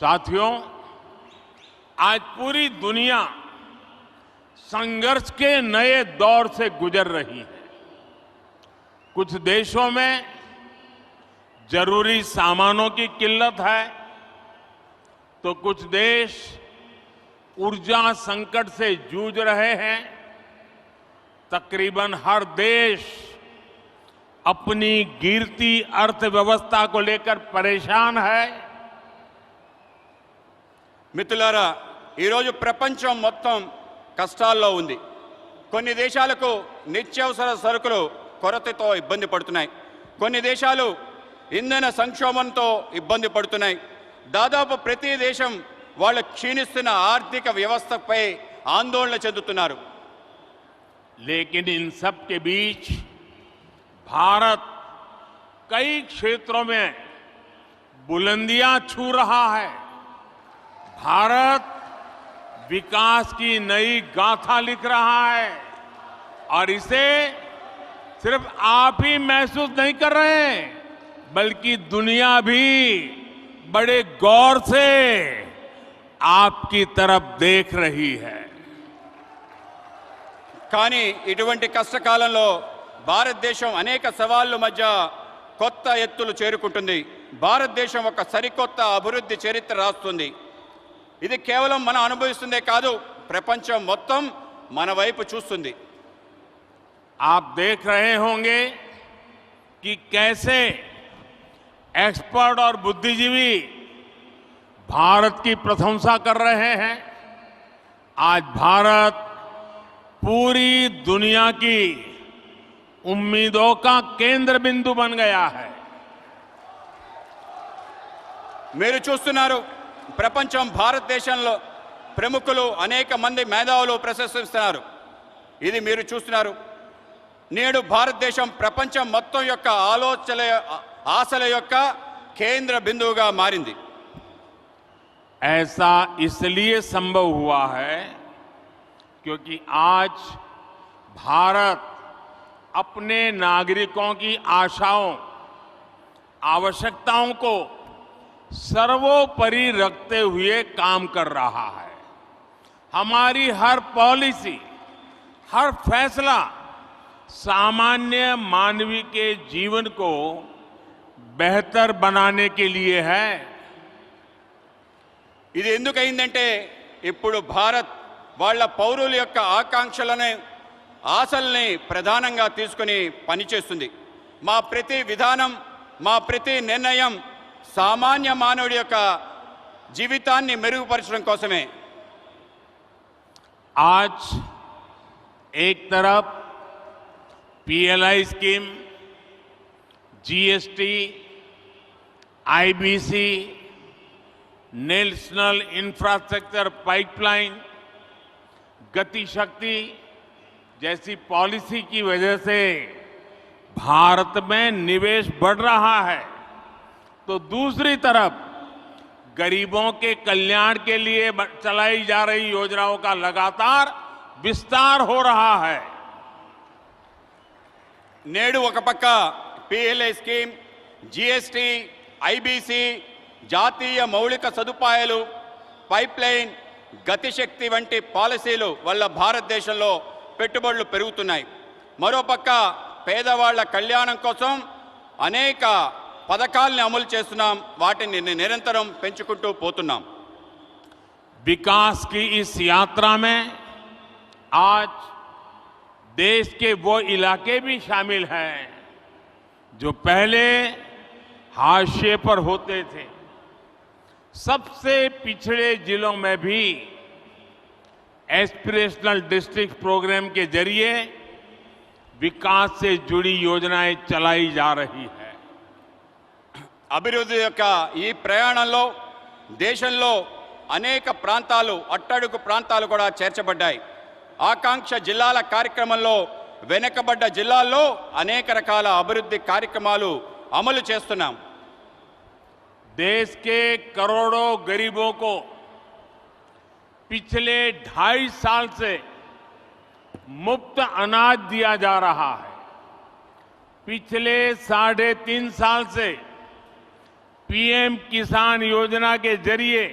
साथियों, आज पूरी दुनिया संघर्ष के नए दौर से गुजर रही है। कुछ देशों में जरूरी सामानों की किल्लत है, तो कुछ देश ऊर्जा संकट से जूझ रहे हैं। तकरीबन हर देश अपनी गिरती अर्थव्यवस्था को लेकर परेशान है। మిత్రులారా, ఈరోజు ప్రపంచం మొత్తం కష్టాల్లో ఉంది. కొన్ని దేశాలకు నిత్యావసర సరుకులు కొరతతో ఇబ్బంది పడుతున్నాయి. కొన్ని దేశాలు ఇంధన సంక్షోభంతో ఇబ్బంది పడుతున్నాయి. దాదాపు ప్రతి దేశం వాళ్ళ క్షీణిస్తున్న ఆర్థిక వ్యవస్థపై ఆందోళన చెందుతున్నారు. लेकिन इन सब के बीच भारत कई क्षेत्रों में बुलंदियां छू रहा है। भारत विकास की नई गाथा लिख रहा है और इसे सिर्फ आप ही महसूस नहीं कर रहे हैं, बल्कि दुनिया भी बड़े गौर से आपकी तरफ देख रही है। కానీ ఇటువంటి కష్టకాలంలో భారతదేశం అనేక సవాళ్ల మధ్య కొత్త ఎత్తులు చేరుకుంటుంది. భారతదేశం ఒక సరికొత్త అభివృద్ధి చరిత్ర రాస్తుంది. ఇది కేవలం మనం అనుభవిస్తుందే కాదు, ప్రపంచం మొత్తం మన వైపు చూస్తుంది. आप देख रहे होंगे कि कैसे एक्सपर्ट और बुद्धिजीवी भारत की प्रशंसा कर रहे हैं। आज भारत पूरी दुनिया की उम्मीदों का केंद्र बिंदु बन गया है। మీరు చూస్తున్నారు, ప్రపంచం భారతదేశంలో ప్రముఖులు అనేక మంది మేధావులు ప్రశంసిస్తున్నారు. ఇది మీరు చూస్తున్నారు. నేడు భారతదేశం ప్రపంచం మొత్తం యొక్క ఆశల యొక్క కేంద్ర బిందువుగా మారింది. ऐसा इसलिए संभव हुआ है क्योंकि आज भारत अपने नागरिकों की आशाओं, आवश्यकताओं को सर्वोपरि रखते हुए काम कर रहा है। हमारी हर पॉलिसी, हर फैसला सामान्य मानवी के जीवन को बेहतर बनाने के लिए है। ఇది ఎందుకైందంటే ఇప్పుడు భారత్ వాళ్ళ పౌరుల యొక్క ఆకాంక్షలను, ఆశల్ని ప్రధానంగా తీసుకొని పనిచేస్తుంది. మా ప్రతి విధానం, మా ప్రతి నిర్ణయం సామాన్య మానవుడి యొక్క జీవితాన్ని మెరుగుపరచడం కోసమే. आज एक तरफ PLI scheme, GST, IBC, national infrastructure pipeline, गति शक्ति जैसी पॉलिसी की वजह से भारत में निवेश बढ़ रहा है, तो दूसरी तरफ गरीबों के कल्याण के लिए चलाई जा रही योजनाओं का लगातार विस्तार हो रहा है। నేడు ఒక పక్క పిఎల్ఐ స్కీమ్, జిఎస్టి, ఐబీసీ, జాతీయ మౌలిక సదుపాయాలు, పైప్లైన్, గతిశక్తి వంటి పాలసీలు వల్ల భారతదేశంలో పెట్టుబడులు పెరుగుతున్నాయి. మరోపక్క పేదవాళ్ల కళ్యాణం కోసం అనేక పథకాలను అమలు చేస్తున్నాం. వాటిని నిరంతరం పెంచుకుంటూ పోతున్నాం. विकास की इस यात्रा में आज देश के वो इलाके भी शामिल हैं जो पहले हाशिए पर होते थे। सबसे पिछड़े जिलों में भी एस्पिरेशनल डिस्ट्रिक्ट प्रोग्राम के जरिए विकास से जुड़ी योजनाएं चलाई जा रही है। అభివృద్ధి యొక్క ఈ ప్రయాణంలో దేశంలో అనేక ప్రాంతాలు, అట్టడుగు ప్రాంతాలు కూడా చేర్చబడ్డాయి. ఆకాంక్ష జిల్లాల కార్యక్రమంలో వెనుకబడ్డ జిల్లాల్లో అనేక రకాల అభివృద్ధి కార్యక్రమాలు అమలు చేస్తున్నాం. देश के करोड़ों गरीबों को पिछले 2.5 साल से मुफ्त अनाज दिया जा रहा है। पिछले 3.5 साल से पीएम किसान योजना के जरिए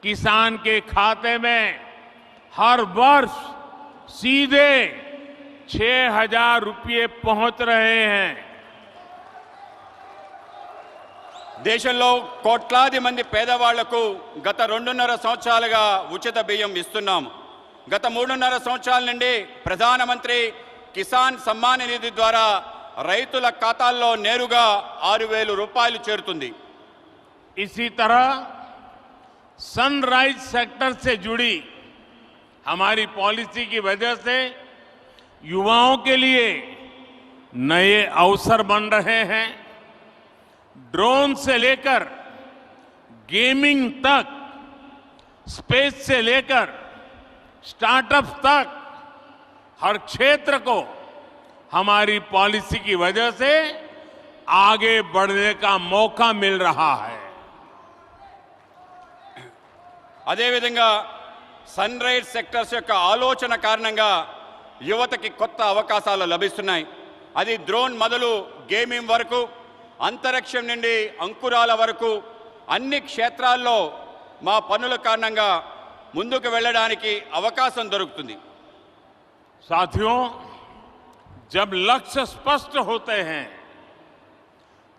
किसान के खाते में हर वर्ष सीधे 6,000 रुपये पहुंच रहे हैं। దేశంలో కోట్లాది మంది పేదవాళ్లకు గత 2.5 సంవత్సరాలుగా ఉచిత బియ్యం ఇస్తున్నాం. గత 3.5 సంవత్సరాల నుండి ప్రధానమంత్రి కిసాన్ సమ్మాన్ నిధి ద్వారా రైతుల ఖాతాల్లో నేరుగా 6,000 రూపాయలు చేరుతుంది. इसी तरह सनराइज सेक्टर से जुड़ी हमारी पॉलिसी की वजह से युवाओं के लिए नए अवसर बन रहे हैं। ड्रोन से लेकर गेमिंग तक, स्पेस से लेकर स्टार्टअप तक हर क्षेत्र को हमारी पॉलिसी की वजह से आगे बढ़ने का मौका मिल रहा है। అదేవిధంగా సన్ రైజ్ సెక్టర్స్ యొక్క ఆలోచన కారణంగా యువతకి కొత్త అవకాశాలు లభిస్తున్నాయి. అది డ్రోన్ మొదలు గేమింగ్ వరకు, అంతరిక్షం నుండి అంకురాల వరకు అన్ని క్షేత్రాల్లో మా పనుల కారణంగా ముందుకు వెళ్ళడానికి అవకాశం దొరుకుతుంది. साथियों, जब लक्ष्य स्पष्ट होते हैं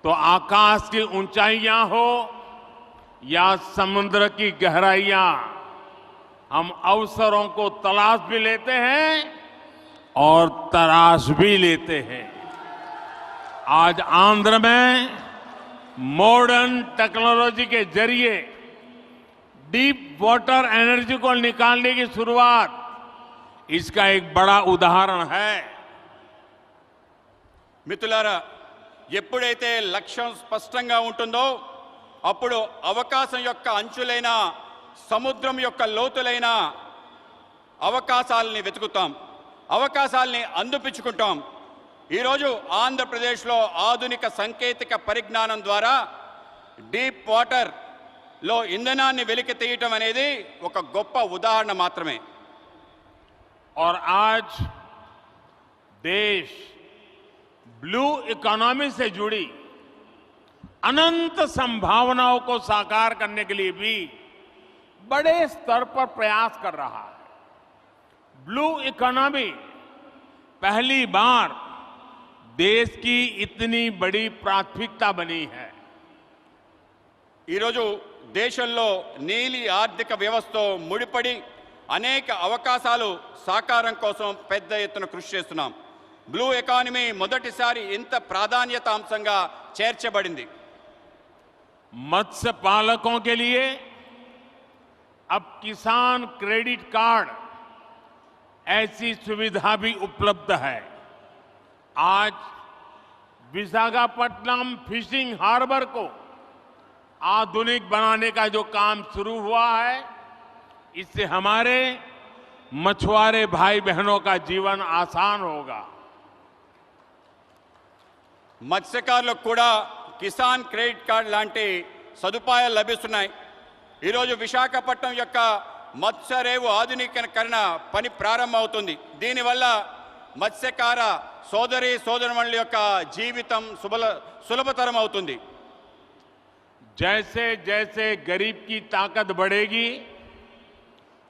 तो आकाश की ऊंचाइयां हो या समुद्र की गहराइयां, हम अवसरों को तलाश भी लेते हैं और तराश भी लेते हैं। आज आंध्र में मॉडर्न टेक्नोलॉजी के जरिए डीप वाटर एनर्जी को निकालने की शुरुआत इसका एक बड़ा उदाहरण है। మిత్రులారా, ఎప్పుడైతే లక్ష్యం స్పష్టంగా ఉంటుందో అప్పుడు అవకాశం యొక్క అంచులైన, సముద్రం యొక్క లోతులైన అవకాశాలని వెతుకుతాం, అవకాశాలని అందిపుచ్చుకుంటాం. ఈరోజు ఆంధ్రప్రదేశ్లో ఆధునిక సాంకేతిక పరిజ్ఞానం ద్వారా డీప్ వాటర్లో ఇంధనాన్ని వెలికి తీయటం అనేది ఒక గొప్ప ఉదాహరణ మాత్రమే. और आज देश ब्लू इकोनॉमी से जुड़ी अनंत संभावनाओं को साकार करने के लिए भी बड़े स्तर पर प्रयास कर रहा है। ब्लू इकोनॉमी पहली बार देश की इतनी बड़ी प्राथमिकता बनी है। ఈరోజు దేశంలో నీలి ఆర్థిక వ్యవస్థతో ముడిపడి అనేక అవకాశాలు సాకారం కోసం పెద్ద ఎత్తున కృషి చేస్తున్నాం. బ్లూ ఎకానమీ మొదటిసారి ఇంత ప్రాధాన్యత అంశంగా చేర్చబడింది. मत्स्य पालकों के लिए अब किसान क्रेडिट कार्ड ऐसी सुविधा भी उपलब्ध है। आज विशाखापट्टनम फिशिंग हार्बर को आधुनिक बनाने का जो काम शुरू हुआ है, इससे हमारे मछुआरे भाई बहनों का जीवन आसान होगा। మత్స్యకారులకు కూడా కిసాన్ క్రెడిట్ కార్డ్ లాంటి సదుపాయాలు లభిస్తున్నాయి. ఈరోజు విశాఖపట్నం యొక్క మత్స్యరేవు ఆధునీకరణ పని ప్రారంభమవుతుంది. దీనివల్ల మత్స్యకార సోదరి సోదరుల యొక్క జీవితం సులభతరం అవుతుంది. जैसे जैसे गरीब की ताकत बढ़ेगी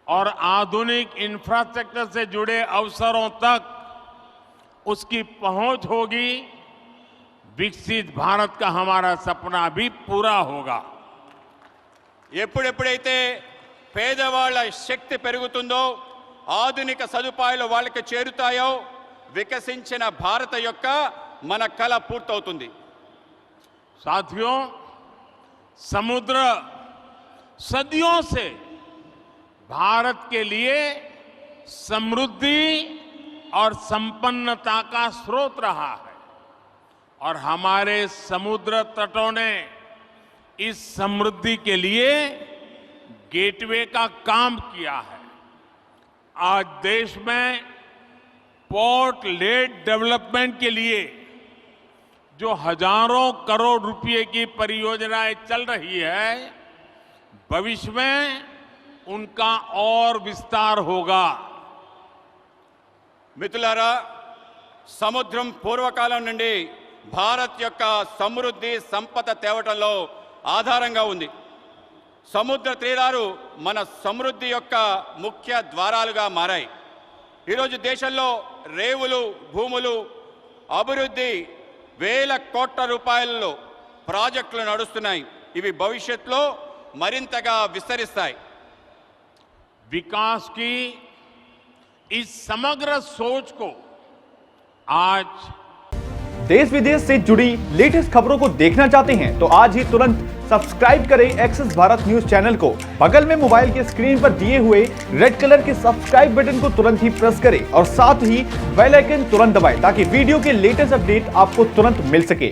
और आधुनिक इंफ्रास्ट्रक्चर से जुड़े अवसरों तक उसकी पहुंच होगी, विकसित भारत का हमारा सपना भी पूरा होगा। ఎప్పుడెప్పుడైతే పేదవాళ్ళ శక్తి పెరుగుతుందో, ఆధునిక సదుపాయాలు వాళ్ళకి చేరుతాయో, వికసించిన భారత యొక్క మన కల పూర్తవుతుంది. साथियों, समुद्र सदियों से भारत के लिए समृद्धि और संपन्नता का स्रोत रहा है और हमारे समुद्र तटों ने इस समृद्धि के लिए गेटवे का काम किया है। आज देश में पोर्ट लेड डेवलपमेंट के लिए जो हजारों करोड़ रुपए की परियोजनाएं चल रही है, भविष्य में उनका और विस्तार होगा। మిత్రులారా, సముద్రం పూర్వకాలం నుండి భారత్ యొక్క సమృద్ధి సంపద తేవటంలో ఆధారంగా ఉంది. సముద్ర తీరాలు మన సమృద్ధి యొక్క ముఖ్య ద్వారాలుగా మారాయి. ఈరోజు దేశంలో రేవులు, భూములు, అభివృద్ధి వేల కోట్ల రూపాయలలో ప్రాజెక్టులు నడుస్తున్నాయి. ఇవి భవిష్యత్తులో మరింతగా విస్తరిస్తాయి. विकास की इस समग्र सोच को आज देश विदेश से जुड़ी लेटेस्ट खबरों को देखना चाहते हैं तो आज ही तुरंत सब्सक्राइब करें एक्सेस भारत न्यूज चैनल को। बगल में मोबाइल के स्क्रीन पर दिए हुए रेड कलर के सब्सक्राइब बटन को तुरंत ही प्रेस करें और साथ ही बेल आइकन तुरंत दबाएं ताकि वीडियो के लेटेस्ट अपडेट आपको तुरंत मिल सके।